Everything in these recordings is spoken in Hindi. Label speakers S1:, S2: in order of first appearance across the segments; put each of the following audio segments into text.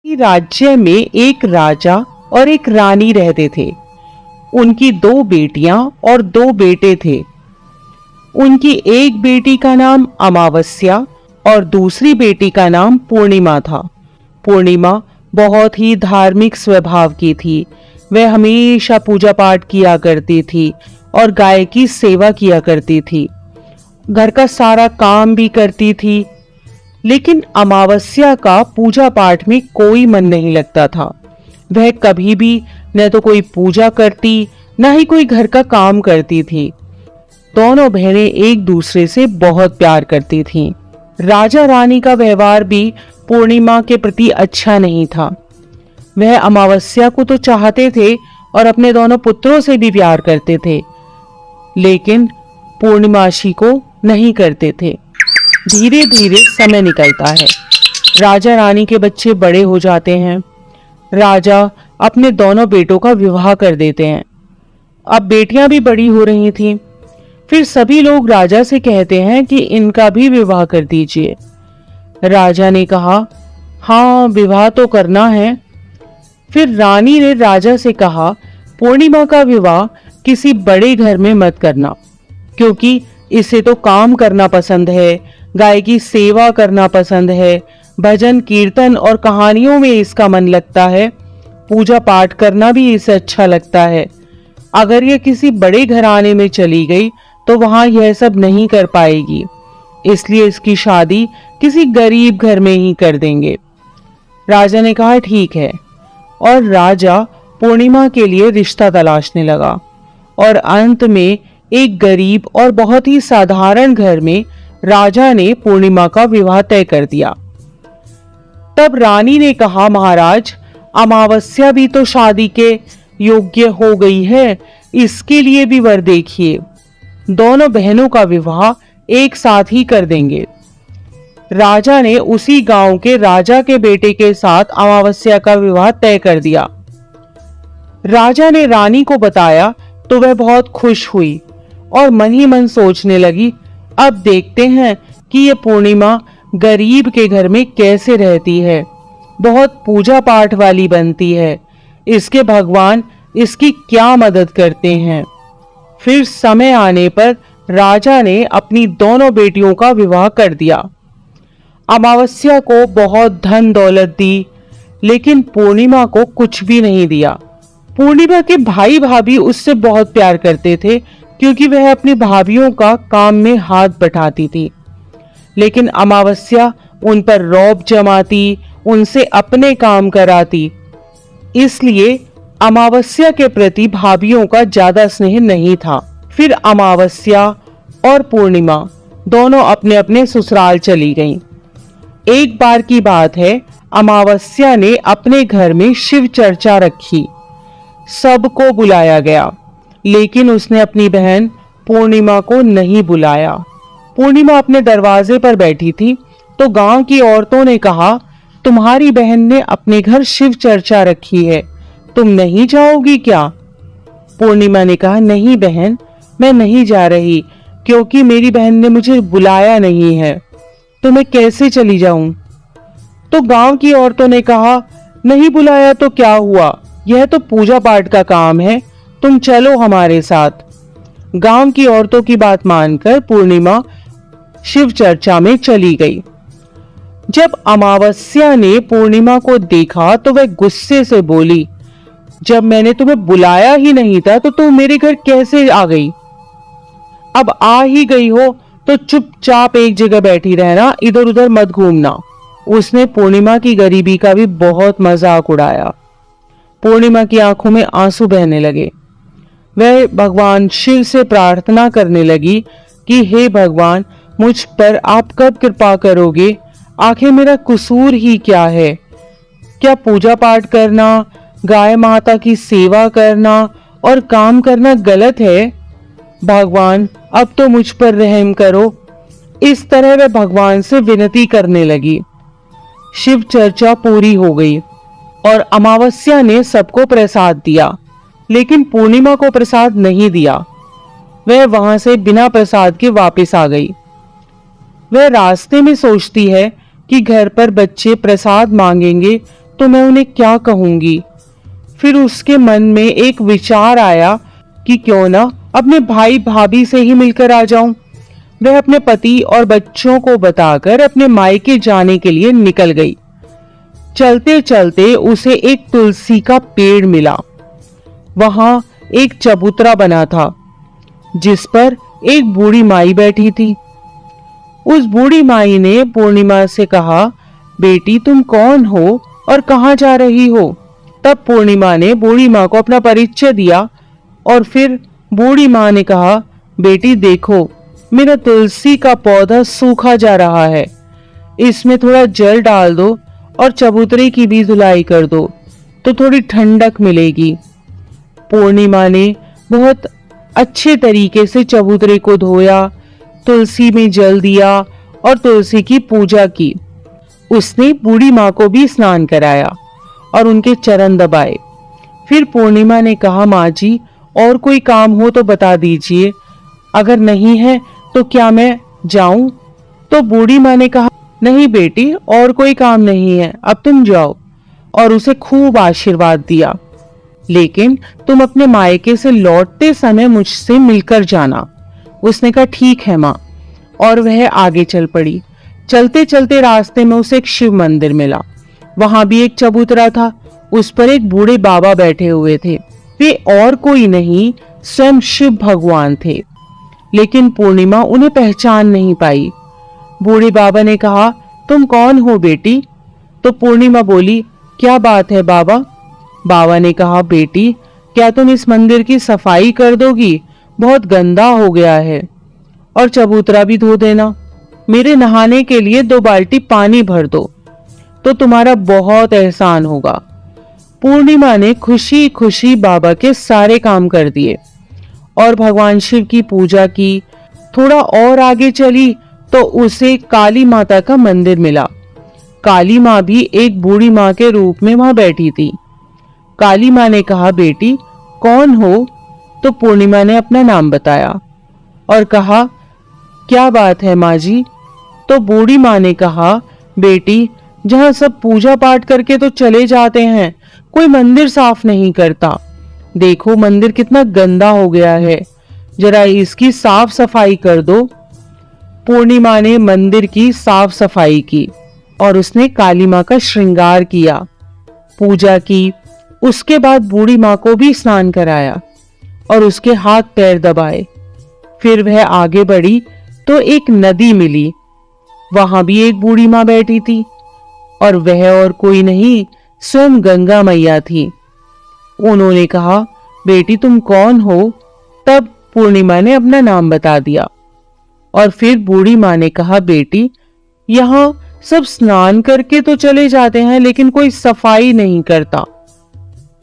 S1: राज्य में एक राजा और एक रानी रहते थे। उनकी 2 बेटियां और 2 बेटे थे। उनकी एक बेटी का नाम अमावस्या और दूसरी बेटी का नाम पूर्णिमा था। पूर्णिमा बहुत ही धार्मिक स्वभाव की थी। वह हमेशा पूजा पाठ किया करती थी और गाय की सेवा किया करती थी। घर का सारा काम भी करती थी। लेकिन अमावस्या का पूजा पाठ में कोई मन नहीं लगता था। वह कभी भी न तो कोई पूजा करती, न ही कोई घर का काम करती थी। दोनों बहनें एक दूसरे से बहुत प्यार करती थीं। राजा रानी का व्यवहार भी पूर्णिमा के प्रति अच्छा नहीं था। वह अमावस्या को तो चाहते थे और अपने दोनों पुत्रों से भी प्यार करते थे, लेकिन पूर्णिमाशी को नहीं करते थे। धीरे धीरे समय निकलता है। राजा रानी के बच्चे बड़े हो जाते हैं। राजा अपने दोनों बेटों का विवाह कर देते हैं। अब बेटियां भी बड़ी हो रही थीं। फिर सभी लोग राजा से कहते हैं कि इनका भी विवाह कर दीजिए। राजा ने कहा, हाँ, विवाह तो करना है। फिर रानी ने राजा से कहा, पूर्णिमा का विवाह किसी बड़े घर में मत करना, क्योंकि इसे तो काम करना पसंद है, गाय की सेवा करना पसंद है, भजन कीर्तन और कहानियों में इसका मन लगता है, पूजा पाठ करना भी इसे अच्छा लगता है। अगर यह किसी बड़े घराने में चली गई तो वहां यह सब नहीं कर पाएगी, इसलिए इसकी शादी किसी गरीब घर में ही कर देंगे। राजा ने कहा, ठीक है। और राजा पूर्णिमा के लिए रिश्ता तलाशने लगा और अंत में एक गरीब और बहुत ही साधारण घर में राजा ने पूर्णिमा का विवाह तय कर दिया। तब रानी ने कहा, महाराज, अमावस्या भी तो शादी के योग्य हो गई है, इसके लिए भी वर देखिए। दोनों बहनों का विवाह एक साथ ही कर देंगे। राजा ने उसी गांव के राजा के बेटे के साथ अमावस्या का विवाह तय कर दिया। राजा ने रानी को बताया तो वह बहुत खुश हुई और मन ही मन सोचने लगी, अब देखते हैं कि ये पूर्णिमा गरीब के घर में कैसे रहती है। बहुत पूजा पाठ वाली बनती है, इसके भगवान इसकी क्या मदद करते हैं। फिर समय आने पर राजा ने अपनी दोनों बेटियों का विवाह कर दिया। अमावस्या को बहुत धन दौलत दी, लेकिन पूर्णिमा को कुछ भी नहीं दिया। पूर्णिमा के भाई भाभी उससे बहुत प्यार करते थे, क्योंकि वह अपनी भाभियों का काम में हाथ बटाती थी। लेकिन अमावस्या उन पर रौब जमाती, उनसे अपने काम कराती, इसलिए अमावस्या के प्रति भाभियों का ज्यादा स्नेह नहीं था। फिर अमावस्या और पूर्णिमा दोनों अपने अपने ससुराल चली गईं। एक बार की बात है, अमावस्या ने अपने घर में शिव चर्चा रखी। सबको बुलाया गया, लेकिन उसने अपनी बहन पूर्णिमा को नहीं बुलाया। पूर्णिमा अपने दरवाजे पर बैठी थी तो गांव की औरतों ने कहा, तुम्हारी बहन ने अपने घर शिव चर्चा रखी है, तुम नहीं जाओगी क्या? पूर्णिमा ने कहा, नहीं बहन, मैं नहीं जा रही, क्योंकि मेरी बहन ने मुझे बुलाया नहीं है, तो मैं कैसे चली जाऊं? तो गांव की औरतों ने कहा, नहीं बुलाया तो क्या हुआ, यह तो पूजा पाठ का काम है, तुम चलो हमारे साथ। गांव की औरतों की बात मानकर पूर्णिमा शिव चर्चा में चली गई। जब अमावस्या ने पूर्णिमा को देखा तो वह गुस्से से बोली, जब मैंने तुम्हें बुलाया ही नहीं था तो तुम मेरे घर कैसे आ गई? अब आ ही गई हो तो चुपचाप एक जगह बैठी रहना, इधर उधर मत घूमना। उसने पूर्णिमा की गरीबी का भी बहुत मजाक उड़ाया। पूर्णिमा की आंखों में आंसू बहने लगे। वह भगवान शिव से प्रार्थना करने लगी कि हे भगवान, मुझ पर आप कब कृपा करोगे? आखिर मेरा कसूर ही क्या है? क्या पूजा पाठ करना, गाय माता की सेवा करना और काम करना गलत है? भगवान, अब तो मुझ पर रहम करो। इस तरह वह भगवान से विनती करने लगी। शिव चर्चा पूरी हो गई और अमावस्या ने सबको प्रसाद दिया, लेकिन पूर्णिमा को प्रसाद नहीं दिया। वह वहां से बिना प्रसाद के वापस आ गई। वह रास्ते में सोचती है कि घर पर बच्चे प्रसाद मांगेंगे तो मैं उन्हें क्या कहूंगी। फिर उसके मन में एक विचार आया कि क्यों ना अपने भाई भाभी से ही मिलकर आ जाऊं। वह अपने पति और बच्चों को बताकर अपने मायके जाने के लिए निकल गई। चलते चलते उसे एक तुलसी का पेड़ मिला। वहां एक चबूतरा बना था जिस पर एक बूढ़ी माई बैठी थी। उस बूढ़ी माई ने पूर्णिमा से कहा, बेटी तुम कौन हो और कहाँ जा रही हो। तब पूर्णिमा ने बूढ़ी माँ को अपना परिचय दिया और फिर बूढ़ी माँ ने कहा, बेटी देखो मेरा तुलसी का पौधा सूखा जा रहा है, इसमें थोड़ा जल डाल दो और चबूतरे की भी धुलाई कर दो तो थोड़ी ठंडक मिलेगी। पूर्णिमा ने बहुत अच्छे तरीके से चबूतरे को धोया, तुलसी में जल दिया और तुलसी की पूजा की। उसने बूढ़ी माँ को भी स्नान कराया और उनके चरण दबाए। फिर पूर्णिमा ने कहा, माँ जी और कोई काम हो तो बता दीजिए, अगर नहीं है तो क्या मैं जाऊं। तो बूढ़ी माँ ने कहा, नहीं बेटी और कोई काम नहीं है, अब तुम जाओ, और उसे खूब आशीर्वाद दिया। लेकिन तुम अपने मायके से लौटते समय मुझसे मिलकर जाना। उसने कहा, ठीक है माँ, और वह आगे चल पड़ी। चलते चलते रास्ते में उसे एक शिव मंदिर मिला। वहां भी एक चबूतरा था, उस पर एक बूढ़े बाबा बैठे हुए थे। वे और कोई नहीं, स्वयं शिव भगवान थे। लेकिन पूर्णिमा उन्हें पहचान नहीं पाई। बूढ़े बाबा ने कहा, तुम कौन हो बेटी। तो पूर्णिमा बोली, क्या बात है बाबा। बाबा ने कहा, बेटी क्या तुम इस मंदिर की सफाई कर दोगी, बहुत गंदा हो गया है, और चबूतरा भी धो देना। मेरे नहाने के लिए 2 बाल्टी पानी भर दो तो तुम्हारा बहुत एहसान होगा। पूर्णिमा ने खुशी खुशी बाबा के सारे काम कर दिए और भगवान शिव की पूजा की। थोड़ा और आगे चली तो उसे काली माता का मंदिर मिला। काली माँ भी एक बूढ़ी माँ के रूप में वहां बैठी थी। काली माँ ने कहा, बेटी कौन हो। तो पूर्णिमा ने अपना नाम बताया और कहा, क्या बात है माँ जी। तो बूढ़ी माँ ने कहा, बेटी जहाँ सब पूजा पाठ करके तो चले जाते हैं, कोई मंदिर साफ नहीं करता। देखो मंदिर कितना गंदा हो गया है, जरा इसकी साफ सफाई कर दो। पूर्णिमा ने मंदिर की साफ सफाई की और उसने काली माँ का श्रृंगार किया, पूजा की। उसके बाद बूढ़ी माँ को भी स्नान कराया और उसके हाथ पैर दबाए। फिर वह आगे बढ़ी तो एक नदी मिली। वहां भी एक बूढ़ी माँ बैठी थी और वह और कोई नहीं, स्वयं गंगा मैया थी। उन्होंने कहा, बेटी तुम कौन हो। तब पूर्णिमा ने अपना नाम बता दिया और फिर बूढ़ी माँ ने कहा, बेटी यहाँ सब स्नान करके तो चले जाते हैं लेकिन कोई सफाई नहीं करता,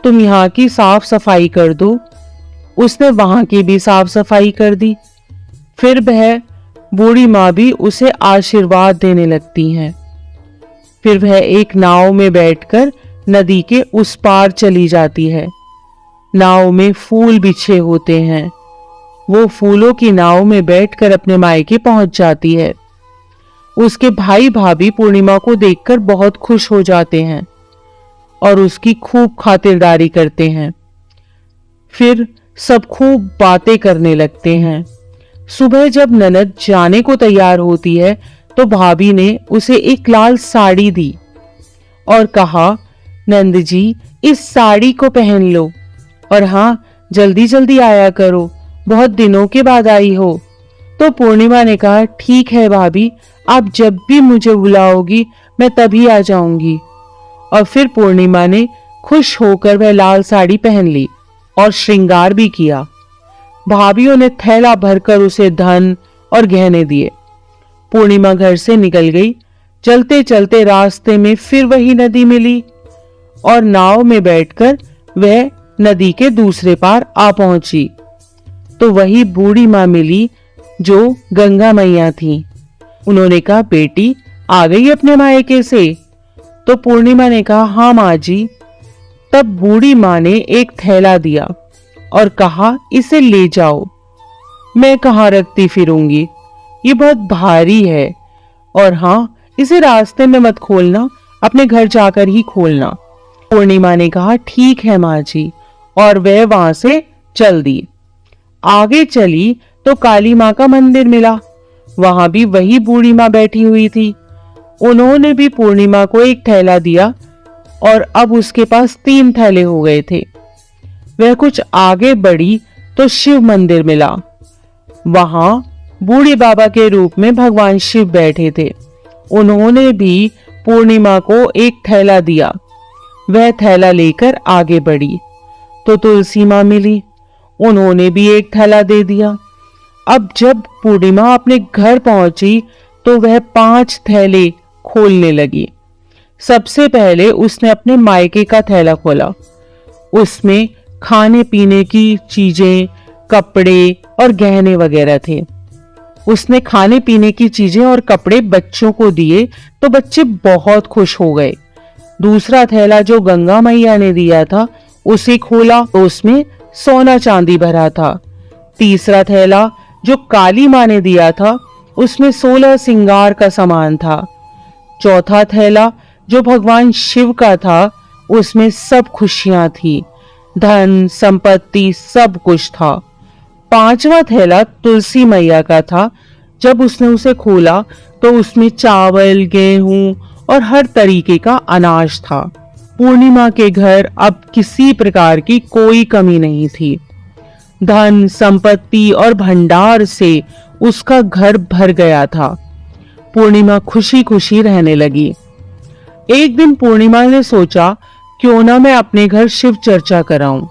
S1: तुम यहाँ की साफ सफाई कर दो। उसने वहां की भी साफ सफाई कर दी। फिर वह बूढ़ी माँ भी उसे आशीर्वाद देने लगती हैं। फिर वह एक नाव में बैठकर नदी के उस पार चली जाती है। नाव में फूल बिछे होते हैं। वो फूलों की नाव में बैठकर अपने मायके पहुंच जाती है। उसके भाई भाभी पूर्णिमा को देखकर बहुत खुश हो जाते हैं और उसकी खूब खातिरदारी करते हैं। फिर सब खूब बातें करने लगते हैं। सुबह जब ननद जाने को तैयार होती है तो भाभी ने उसे एक लाल साड़ी दी और कहा, नंद जी इस साड़ी को पहन लो और हाँ जल्दी जल्दी आया करो, बहुत दिनों के बाद आई हो। तो पूर्णिमा ने कहा, ठीक है भाभी, आप जब भी मुझे बुलाओगी मैं तभी आ जाऊंगी। और फिर पूर्णिमा ने खुश होकर वह लाल साड़ी पहन ली और श्रृंगार भी किया। भाभीओं ने थैला भरकर उसे धन और गहने दिए। पूर्णिमा घर से निकल गई। चलते चलते रास्ते में फिर वही नदी मिली और नाव में बैठकर वह नदी के दूसरे पार आ पहुंची तो वही बूढ़ी माँ मिली जो गंगा मैया थी। उन्होंने कहा, बेटी आ गई अपने मायके से। तो पूर्णिमा ने कहा, हाँ माँ जी। तब बूढ़ी माँ ने एक थैला दिया और कहा, इसे ले जाओ, मैं कहाँ रखती फिरूंगी, ये बहुत भारी है, और हाँ इसे रास्ते में मत खोलना, अपने घर जाकर ही खोलना। पूर्णिमा ने कहा ठीक है माँ जी, और वह वहां से चल दी। आगे चली तो काली माँ का मंदिर मिला। वहां भी वही बूढ़ी माँ बैठी हुई थी। उन्होंने भी पूर्णिमा को एक थैला दिया और अब उसके पास 3 थैले हो गए थे। वह कुछ आगे बढ़ी तो शिव मंदिर मिला। वहां बूढ़े बाबा के रूप में भगवान शिव बैठे थे। उन्होंने भी पूर्णिमा को एक थैला दिया। वह थैला लेकर आगे बढ़ी तो तुलसी माँ मिली। उन्होंने भी एक थैला दे दिया। अब जब पूर्णिमा अपने घर पहुंची तो वह 5 थैले खोलने लगी। सबसे पहले उसने अपने मायके का थैला खोला। उसमें खाने पीने की चीजें, कपड़े और गहने वगैरह थे। उसने खाने पीने की चीजें और कपड़े बच्चों को दिए तो बच्चे बहुत खुश हो गए। दूसरा थैला जो गंगा मैया ने दिया था उसे खोला तो उसमें सोना चांदी भरा था। तीसरा थैला जो काली माँ ने दिया था उसमें 16 सिंगार का सामान था। चौथा थैला जो भगवान शिव का था उसमें सब खुशियां थी, धन संपत्ति सब कुछ था। पांचवा थैला तुलसी मैया का था। जब उसने उसे खोला तो उसमें चावल, गेहूं और हर तरीके का अनाज था। पूर्णिमा के घर अब किसी प्रकार की कोई कमी नहीं थी। धन संपत्ति और भंडार से उसका घर भर गया था। पूर्णिमा खुशी खुशी रहने लगी। एक दिन पूर्णिमा ने सोचा क्यों ना मैं अपने घर शिव चर्चा कराऊं।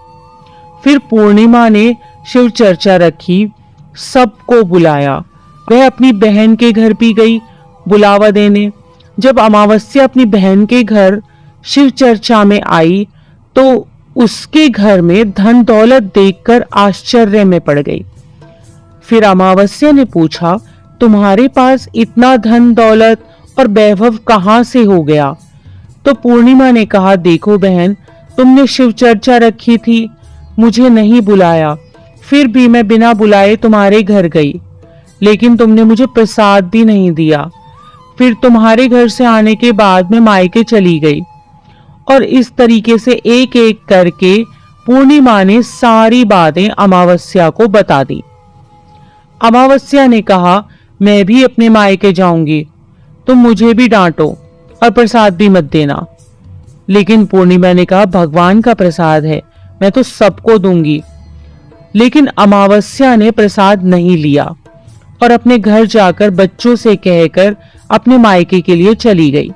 S1: फिर पूर्णिमा ने शिव चर्चा रखी, सबको बुलाया। वह अपनी बहन के घर भी गई बुलावा देने। जब अमावस्या अपनी बहन के घर शिव चर्चा में आई तो उसके घर में धन दौलत देखकर आश्चर्य में पड़ गई। फिर अमावस्या ने पूछा, तुम्हारे पास इतना धन दौलत और वैभव कहां से हो गया? तो पूर्णिमा ने कहा, देखो बहन, तुमने शिव चर्चा रखी थी, मुझे नहीं बुलाया, फिर भी मैं बिना बुलाए तुम्हारे घर गई, लेकिन तुमने मुझे प्रसाद भी नहीं दिया। फिर तुम्हारे घर से आने के बाद मैं मायके चली गई। और इस तरीके से एक एक करके पूर्णिमा ने सारी बातें अमावस्या को बता दी। अमावस्या ने कहा, मैं भी अपने मायके जाऊंगी, तुम मुझे भी डांटो और प्रसाद भी मत देना। लेकिन पूर्णिमा ने कहा, भगवान का प्रसाद है, मैं तो सबको दूंगी। लेकिन अमावस्या ने प्रसाद नहीं लिया और अपने घर जाकर बच्चों से कहकर अपने मायके के लिए चली गई।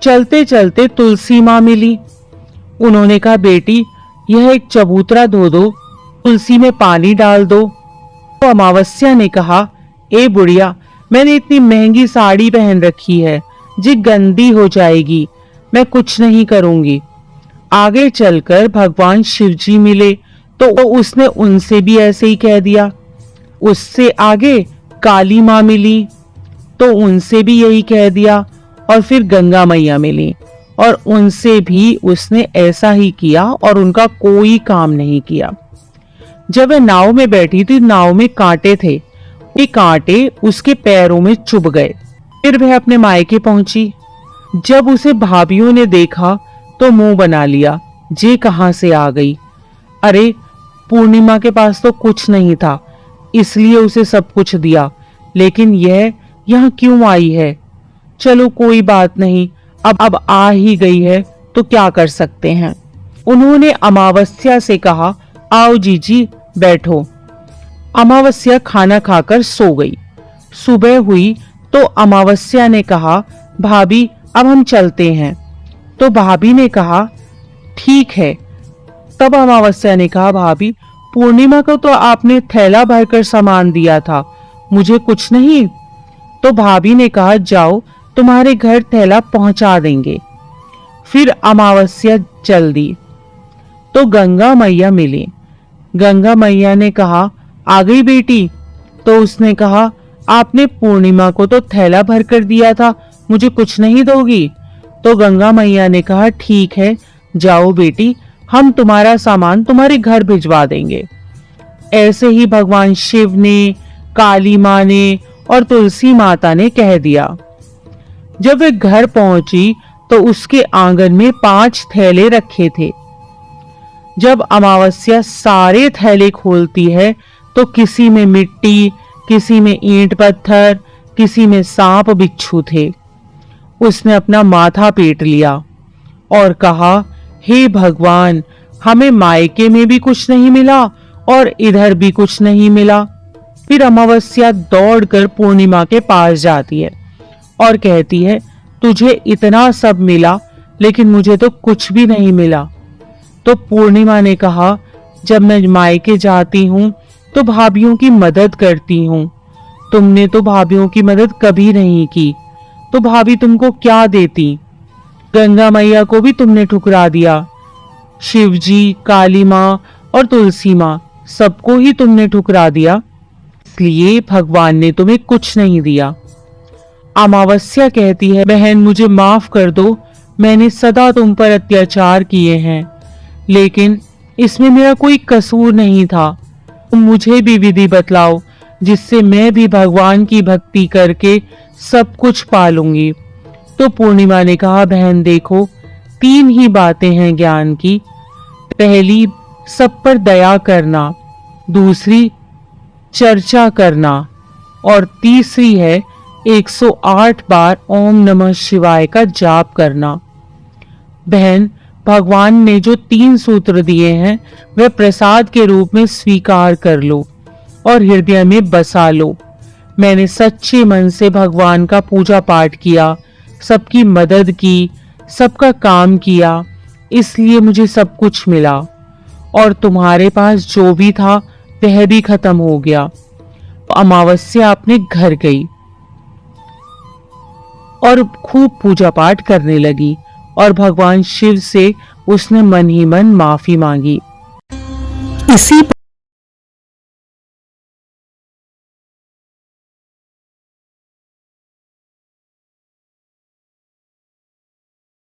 S1: चलते चलते तुलसी माँ मिली। उन्होंने कहा, बेटी, यह एक चबूतरा धो दो, तुलसी में पानी डाल दो। तो अमावस्या ने कहा, ए बुढ़िया, मैंने इतनी महंगी साड़ी पहन रखी है, जी गंदी हो जाएगी, मैं कुछ नहीं करूंगी। आगे चलकर भगवान शिवजी मिले तो उसने उनसे भी ऐसे ही कह दिया। उससे आगे काली माँ मिली तो उनसे भी यही कह दिया। और फिर गंगा मैया मिली और उनसे भी उसने ऐसा ही किया और उनका कोई काम नहीं किया। जब वह नाव में बैठी थी, नाव में कांटे थे, ये कांटे उसके पैरों में चुभ गए। फिर वह अपने मायके पहुंची। जब उसे भाभियों ने देखा तो मुंह बना लिया, जे कहां से आ गई? अरे, पूर्णिमा के पास तो कुछ नहीं था, इसलिए उसे सब कुछ दिया, लेकिन यह यहाँ क्यों आई है? चलो कोई बात नहीं, अब आ ही गई है तो क्या कर सकते हैं। उन्होंने अमावस्या से कहा, आओ जीजी बैठो। अमावस्या खाना खाकर सो गई। सुबह हुई तो अमावस्या ने कहा, भाभी अब हम चलते हैं। तो भाभी ने कहा, ठीक है। तब अमावस्या ने कहा, भाभी, पूर्णिमा को तो आपने थैला भरकर सामान दिया था, मुझे कुछ नहीं? तो भाभी ने कहा, जाओ, तुम्हारे घर थैला पहुंचा देंगे। फिर अमावस्या चल दी तो गंगा मैया मिली। गंगा मैया ने कहा, आ गई बेटी? तो उसने कहा, आपने पूर्णिमा को तो थैला भर कर दिया था, मुझे कुछ नहीं दोगी? तो गंगा मैया ने कहा, ठीक है, जाओ बेटी, हम तुम्हारा सामान तुम्हारे घर भिजवा देंगे। ऐसे ही भगवान शिव ने, काली माँ ने और तुलसी माता ने कह दिया। जब वे घर पहुंची तो उसके आंगन में 5 थैले रखे थे। जब अमावस्या सारे थैले खोलती है तो किसी में मिट्टी, किसी में ईंट पत्थर, किसी में सांप बिच्छू थे। उसने अपना माथा पीट लिया और कहा, हे भगवान, हमें मायके में भी कुछ नहीं मिला और इधर भी कुछ नहीं मिला। फिर अमावस्या दौड़कर पूर्णिमा के पास जाती है और कहती है, तुझे इतना सब मिला लेकिन मुझे तो कुछ भी नहीं मिला। तो पूर्णिमा ने कहा, जब मैं मायके जाती हूँ तो भाभीियों की मदद करती हूँ। तुमने तो भाभीियों की मदद कभी नहीं की, तो भाभी तुमको क्या देती? गंगा मैया को भी तुमने ठुकरा दिया, शिवजी, काली माँ और तुलसी माँ, सबको ही तुमने ठुकरा दिया, इसलिए भगवान ने तुम्हें कुछ नहीं दिया। अमावस्या कहती है, बहन मुझे माफ कर दो, मैंने सदा तुम पर अत्याचार किए हैं, लेकिन इसमें मेरा कोई कसूर नहीं था। तुम मुझे भी विधि बतलाओ जिससे मैं भी भगवान की भक्ति करके सब कुछ पालूंगी। तो पूर्णिमा ने कहा, बहन देखो, 3 ही बातें हैं ज्ञान की। पहली, सब पर दया करना, दूसरी चर्चा करना और तीसरी है 108 बार ओम नमः शिवाय का जाप करना। बहन, भगवान ने जो 3 सूत्र दिए हैं वह प्रसाद के रूप में स्वीकार कर लो और हृदय में बसा लो। मैंने सच्चे मन से भगवान का पूजा पाठ किया, सबकी मदद की, सबका काम किया, इसलिए मुझे सब कुछ मिला और तुम्हारे पास जो भी था वह भी खत्म हो गया। अमावस्या अपने घर गई और खूब पूजा पाठ करने लगी और भगवान शिव से उसने मन ही मन माफी मांगी। इसी